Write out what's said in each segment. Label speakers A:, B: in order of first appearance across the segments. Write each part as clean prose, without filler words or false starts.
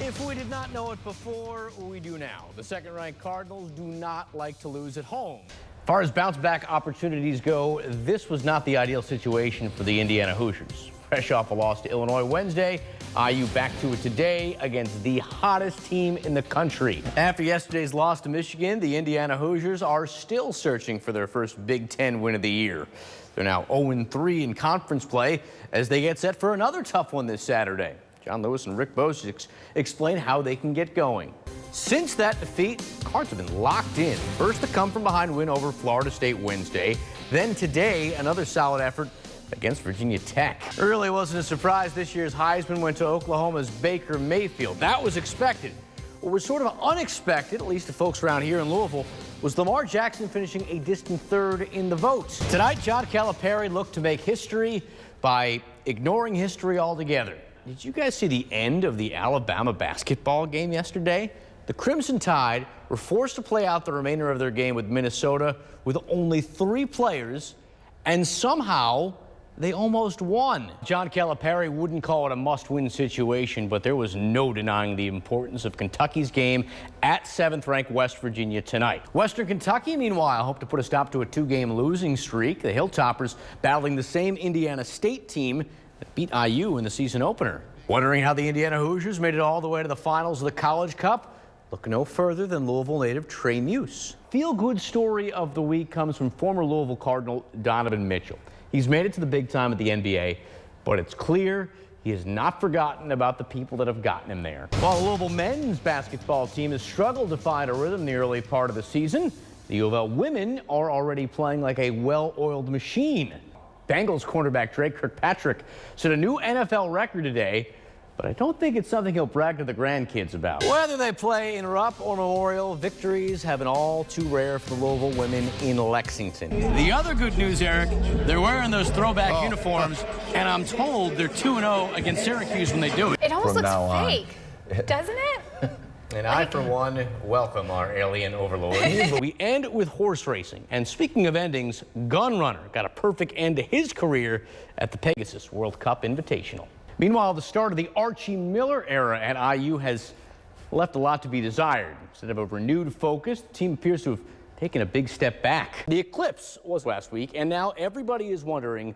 A: If we did not know it before, we do now. The second-ranked Cardinals do not like to lose at home. As far as bounce-back opportunities go, this was not the ideal situation for the Indiana Hoosiers. Fresh off a loss to Illinois Wednesday, IU back to it today against the hottest team in the country. After yesterday's loss to Michigan, the Indiana Hoosiers are still searching for their first Big Ten win of the year. They're now 0-3 in conference play as they get set for another tough one this Saturday. John Lewis and Rick Bose explain how they can get going. Since that defeat, Cards have been locked in. First, the come-from-behind win over Florida State Wednesday. Then today, another solid effort against Virginia Tech. It really wasn't a surprise this year's Heisman went to Oklahoma's Baker Mayfield. That was expected. What was sort of unexpected, at least to folks around here in Louisville, was Lamar Jackson finishing a distant third in the votes. Tonight, John Calipari looked to make history by ignoring history altogether. Did you guys see the end of the Alabama basketball game yesterday? The Crimson Tide were forced to play out the remainder of their game with Minnesota with only 3 players, and somehow they almost won. John Calipari wouldn't call it a must-win situation, but there was no denying the importance of Kentucky's game at 7th-ranked West Virginia tonight. Western Kentucky, meanwhile, hope to put a stop to a 2-game losing streak. The Hilltoppers battling the same Indiana State team that beat IU in the season opener. Wondering how the Indiana Hoosiers made it all the way to the finals of the College Cup? Look no further than Louisville native Trey Muse. Feel-good story of the week comes from former Louisville Cardinal Donovan Mitchell. He's made it to the big time at the NBA, but it's clear he has not forgotten about the people that have gotten him there. While the Louisville men's basketball team has struggled to find a rhythm in the early part of the season, the U of L women are already playing like a well-oiled machine. Bengals cornerback Drake Kirkpatrick set a new NFL record today, but I don't think it's something he'll brag to the grandkids about. Whether they play in Rupp or Memorial, victories have been all too rare for the Louisville women in Lexington. The other good news, Eric, they're wearing those throwback uniforms, and I'm told they're 2-0 against Syracuse when they do it.
B: It almost looks fake, doesn't it?
A: And I, for one, welcome our alien overlord. We end with horse racing. And speaking of endings, Gunrunner got a perfect end to his career at the Pegasus World Cup Invitational. Meanwhile, the start of the Archie Miller era at IU has left a lot to be desired. Instead of a renewed focus, the team appears to have taken a big step back. The eclipse was last week, and now everybody is wondering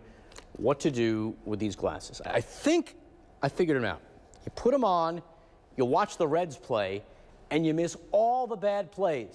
A: what to do with these glasses. I think I figured them out. You put them on, you watch the Reds play, and you miss all the bad plays.